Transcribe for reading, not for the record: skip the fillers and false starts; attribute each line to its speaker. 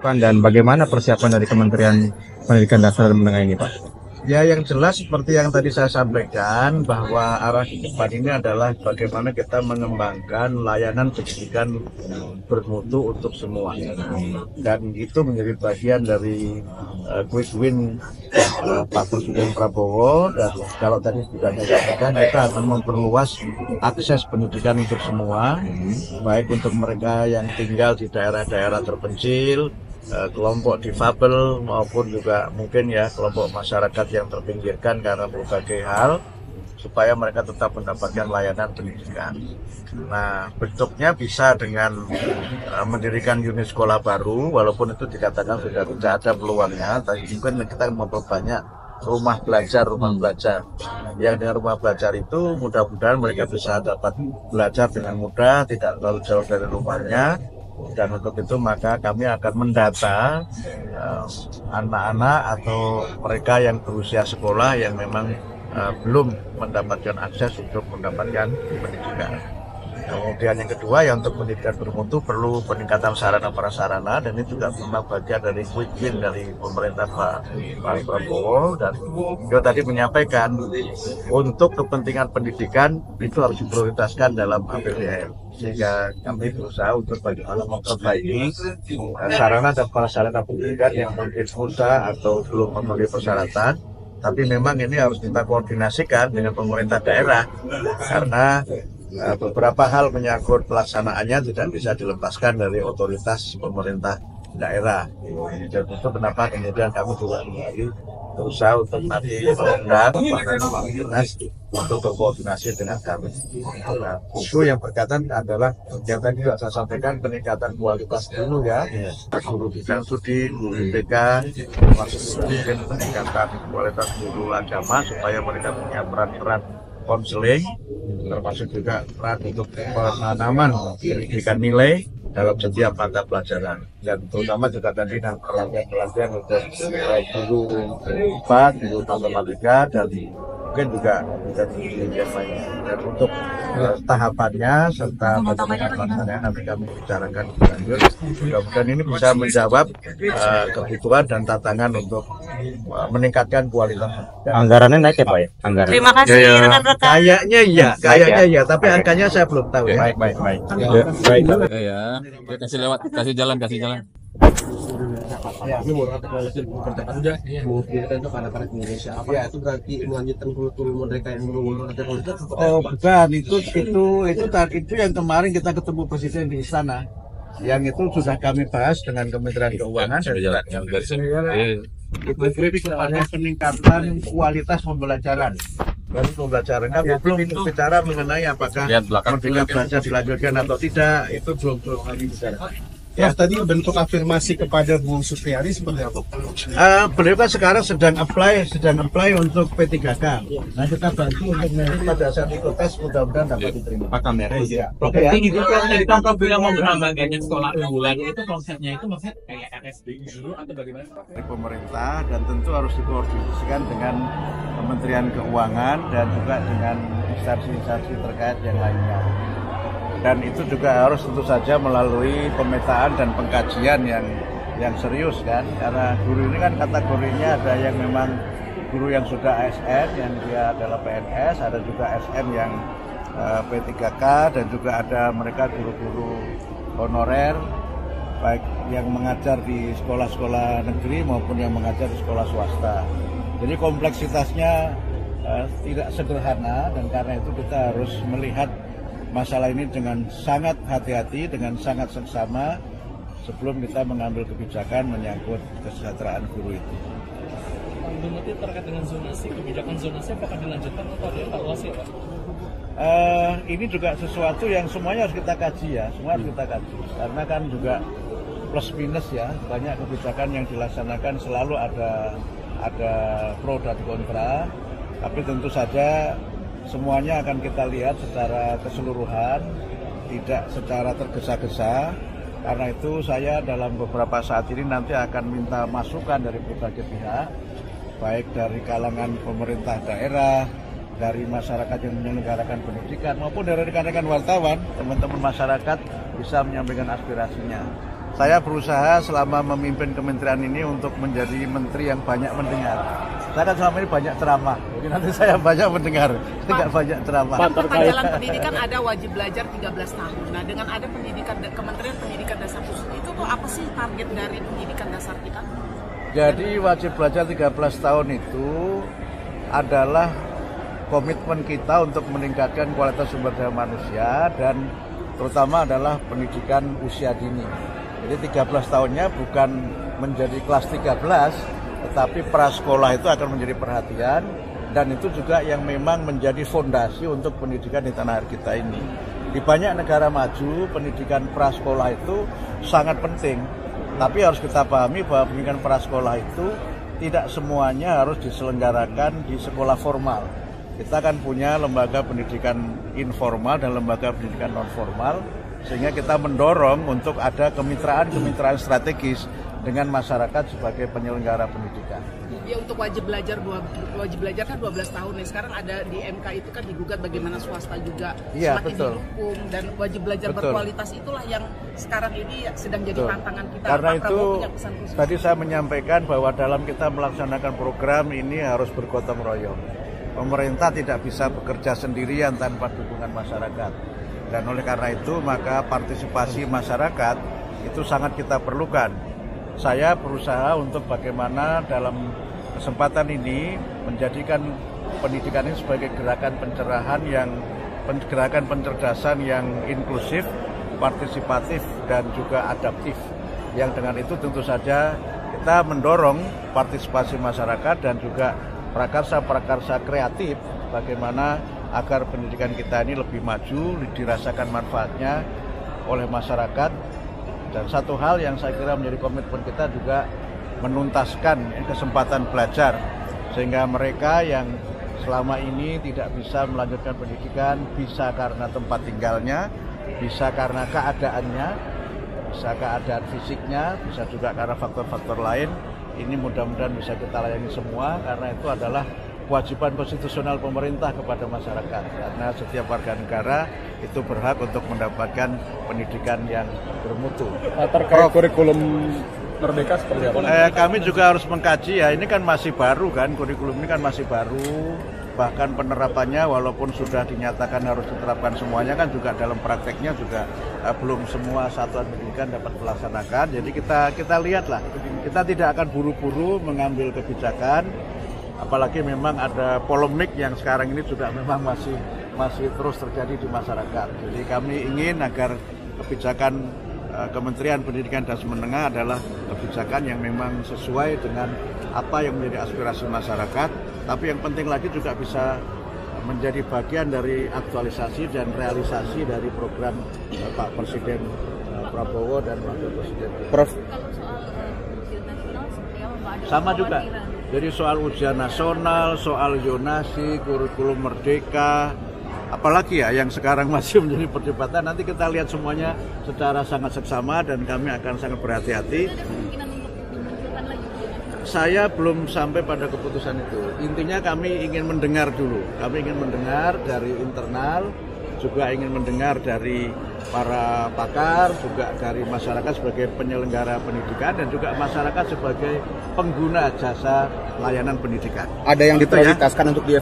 Speaker 1: dilakukan dan bagaimana persiapan dari Kementerian Pendidikan Dasar dan Menengah ini, Pak?
Speaker 2: Ya, yang jelas seperti yang tadi saya sampaikan bahwa arah ke depan ini adalah bagaimana kita mengembangkan layanan pendidikan bermutu untuk semua, dan itu menjadi bagian dari quick win Pak Presiden Prabowo. Dan kalau tadi sudah disampaikan, kita akan memperluas akses pendidikan untuk semua, baik untuk mereka yang tinggal di daerah-daerah terpencil, kelompok difabel, maupun juga mungkin ya kelompok masyarakat yang terpinggirkan karena berbagai hal, supaya mereka tetap mendapatkan layanan pendidikan. Nah, bentuknya bisa dengan mendirikan unit sekolah baru, walaupun itu dikatakan sudah tidak ada peluangnya, tapi mungkin kita memperbanyak rumah belajar. Yang dengan rumah belajar itu mudah-mudahan mereka bisa dapat belajar dengan mudah, tidak terlalu jauh dari rumahnya. Dan untuk itu maka kami akan mendata anak-anak atau mereka yang berusia sekolah yang memang belum mendapatkan akses untuk mendapatkan pendidikan. Kemudian yang kedua, yang untuk pendidikan bermutu perlu peningkatan sarana prasarana, dan ini juga memang bagian dari quick win dari pemerintah Pak Prabowo. Dan beliau tadi menyampaikan untuk kepentingan pendidikan itu harus diprioritaskan dalam APBN, sehingga kami berusaha untuk bagaimana memperbaiki sarana dan prasarana pendidikan yang mungkin susah atau belum memenuhi persyaratan. Tapi memang ini harus kita koordinasikan dengan pemerintah daerah, karena beberapa hal menyangkut pelaksanaannya tidak bisa dilepaskan dari otoritas pemerintah daerah. Dan itu kenapa kemudian kami juga berusaha untuk nanti mengundang Pak Dinas untuk berkoordinasi dengan kami. Nah, itu yang berkaitan adalah yang tadi juga saya sampaikan, peningkatan kualitas guru ya, guru bidang studi, guru BK, termasuk mungkin peningkatan kualitas guru agama supaya mereka punya peran-peran konseling, termasuk juga peran untuk penanaman pendidikan nilai dalam setiap mata pelajaran, dan terutama juga tadi pelatihan untuk guru IPA, guru matematika, dan mungkin juga yang lainnya. Dan untuk tahapannya serta bagaimana pelaksanaan nanti kami bicarakan lebih lanjut. Mudah-mudahan ini bisa menjawab kebutuhan dan tantangan untuk meningkatkan kualitas.
Speaker 1: Anggarannya naik ya, Pak ya? Anggaran.
Speaker 3: Terima kasih rekan-rekan.
Speaker 2: Kayaknya iya, tapi angkanya saya belum tahu ya.
Speaker 1: Baik.
Speaker 4: Ya, kasih jalan.
Speaker 5: Ya, ini mau udah untuk anak-anak Indonesia. Apa itu berarti melanjutkan kurikulum mereka yang menunggu politik?
Speaker 2: Oh, bukan, itu yang kemarin kita ketemu presiden di istana. Yang itu sudah kami bahas dengan Kementerian Keuangan. Itu kepada peningkatan kualitas pembelajaran. Baru pembelajaran, kami belum bicara mengenai apakah Merdeka Belajar dilanjutkan atau tidak, itu belum lagi bicara.
Speaker 5: Ya, tadi bentuk afirmasi kepada Bu Supriyadi seperti apa?
Speaker 2: Beliau kan sekarang sedang apply untuk P3K. Nah, kita bantu untuk pada saat ikut tes, mudah-mudahan dapat diterima.
Speaker 1: Pak kamera
Speaker 2: ya.
Speaker 6: Oke ya. Itu kalau dari kantor bilang mau berhambatannya sekolah unggulan itu konsepnya itu maksudnya kayak RSB dulu atau bagaimana?
Speaker 2: Dari pemerintah, dan tentu harus dikoordinasikan dengan Kementerian Keuangan dan juga dengan instansi-instansi terkait yang lainnya. Dan itu juga harus tentu saja melalui pemetaan dan pengkajian yang serius kan, karena guru ini kan kategorinya ada yang memang guru yang sudah ASN yang dia adalah PNS, ada juga SM yang P3K, dan juga ada mereka guru-guru honorer baik yang mengajar di sekolah-sekolah negeri maupun yang mengajar di sekolah swasta. Jadi kompleksitasnya tidak sederhana, dan karena itu kita harus melihat masalah ini dengan sangat hati-hati, dengan sangat seksama sebelum kita mengambil kebijakan menyangkut kesejahteraan guru itu.
Speaker 6: Pak, terkait dengan zonasi, kebijakan zonasi apakah dilanjutkan atau dievaluasi, Pak?
Speaker 2: Ini juga sesuatu yang semuanya harus kita kaji ya, semua harus kita kaji. Karena kan juga plus minus ya, banyak kebijakan yang dilaksanakan selalu ada pro dan kontra, tapi tentu saja semuanya akan kita lihat secara keseluruhan, tidak secara tergesa-gesa. Karena itu saya dalam beberapa saat ini nanti akan minta masukan dari berbagai pihak, baik dari kalangan pemerintah daerah, dari masyarakat yang menyelenggarakan pendidikan, maupun dari rekan-rekan wartawan, teman-teman masyarakat bisa menyampaikan aspirasinya. Saya berusaha selama memimpin kementerian ini untuk menjadi menteri yang banyak mendengar. Saya kan selama ini banyak ceramah, mungkin nanti saya banyak mendengar, tidak banyak ceramah.
Speaker 3: Peta jalan pendidikan ada wajib belajar 13 tahun. Nah, dengan ada pendidikan Kementerian Pendidikan Dasar Khusus itu tuh apa sih target dari pendidikan dasar kita?
Speaker 2: Jadi wajib belajar 13 tahun itu adalah komitmen kita untuk meningkatkan kualitas sumber daya manusia dan terutama adalah pendidikan usia dini. Jadi 13 tahunnya bukan menjadi kelas 13, tetapi prasekolah itu akan menjadi perhatian dan itu juga yang memang menjadi fondasi untuk pendidikan di tanah air kita ini. Di banyak negara maju, pendidikan prasekolah itu sangat penting. Tapi harus kita pahami bahwa pendidikan prasekolah itu tidak semuanya harus diselenggarakan di sekolah formal. Kita kan punya lembaga pendidikan informal dan lembaga pendidikan non formal, sehingga kita mendorong untuk ada kemitraan strategis dengan masyarakat sebagai penyelenggara pendidikan.
Speaker 3: Ya, untuk wajib belajar kan 12 tahun nih. Sekarang ada di MK itu kan digugat bagaimana swasta juga semakin didukung dan wajib belajar berkualitas itulah yang sekarang ini sedang jadi tantangan kita.
Speaker 2: Karena
Speaker 3: Pak
Speaker 2: itu
Speaker 3: Prabowo punya pesan khusus.
Speaker 2: tadi saya menyampaikan bahwa dalam kita melaksanakan program ini harus bergotong royong. Pemerintah tidak bisa bekerja sendirian tanpa dukungan masyarakat. Dan oleh karena itu maka partisipasi masyarakat itu sangat kita perlukan. Saya berusaha untuk bagaimana dalam kesempatan ini menjadikan pendidikan ini sebagai gerakan pencerahan gerakan pencerdasan yang inklusif, partisipatif dan juga adaptif. Yang dengan itu tentu saja kita mendorong partisipasi masyarakat dan juga prakarsa-prakarsa kreatif bagaimana agar pendidikan kita ini lebih maju, dirasakan manfaatnya oleh masyarakat. Dan satu hal yang saya kira menjadi komitmen kita juga menuntaskan kesempatan belajar sehingga mereka yang selama ini tidak bisa melanjutkan pendidikan bisa karena tempat tinggalnya, bisa karena keadaannya, bisa keadaan fisiknya, bisa juga karena faktor-faktor lain. Ini mudah-mudahan bisa kita layani semua karena itu adalah kewajiban konstitusional pemerintah kepada masyarakat karena setiap warga negara itu berhak untuk mendapatkan pendidikan yang bermutu.
Speaker 1: Terkait kurikulum Merdeka seperti apa?
Speaker 2: Kami juga harus mengkaji ya, ini kan masih baru kan, kurikulum ini kan masih baru, bahkan penerapannya walaupun sudah dinyatakan harus diterapkan semuanya kan juga dalam prakteknya juga belum semua satuan pendidikan dapat melaksanakan. Jadi kita lihatlah, kita tidak akan buru-buru mengambil kebijakan. Apalagi memang ada polemik yang sekarang ini juga memang masih terus terjadi di masyarakat. Jadi kami ingin agar kebijakan Kementerian Pendidikan dan Menengah adalah kebijakan yang memang sesuai dengan apa yang menjadi aspirasi masyarakat. Tapi yang penting lagi juga bisa menjadi bagian dari aktualisasi dan realisasi dari program Pak Presiden Prabowo dan Wakil Presiden.
Speaker 7: Kalau soal ujian nasional seperti apa Pak?
Speaker 2: Sama juga. Jadi soal ujian nasional, soal zonasi, kurikulum merdeka, apalagi ya yang sekarang masih menjadi perdebatan, nanti kita lihat semuanya secara sangat seksama dan kami akan sangat berhati-hati.
Speaker 7: Ada kemungkinan untuk dimunculkan lagi?
Speaker 2: Saya belum sampai pada keputusan itu. Intinya kami ingin mendengar dulu. Kami ingin mendengar dari internal, juga ingin mendengar dari para pakar, juga dari masyarakat sebagai penyelenggara pendidikan dan juga masyarakat sebagai pengguna jasa layanan pendidikan.
Speaker 1: Ada yang diprioritaskan untuk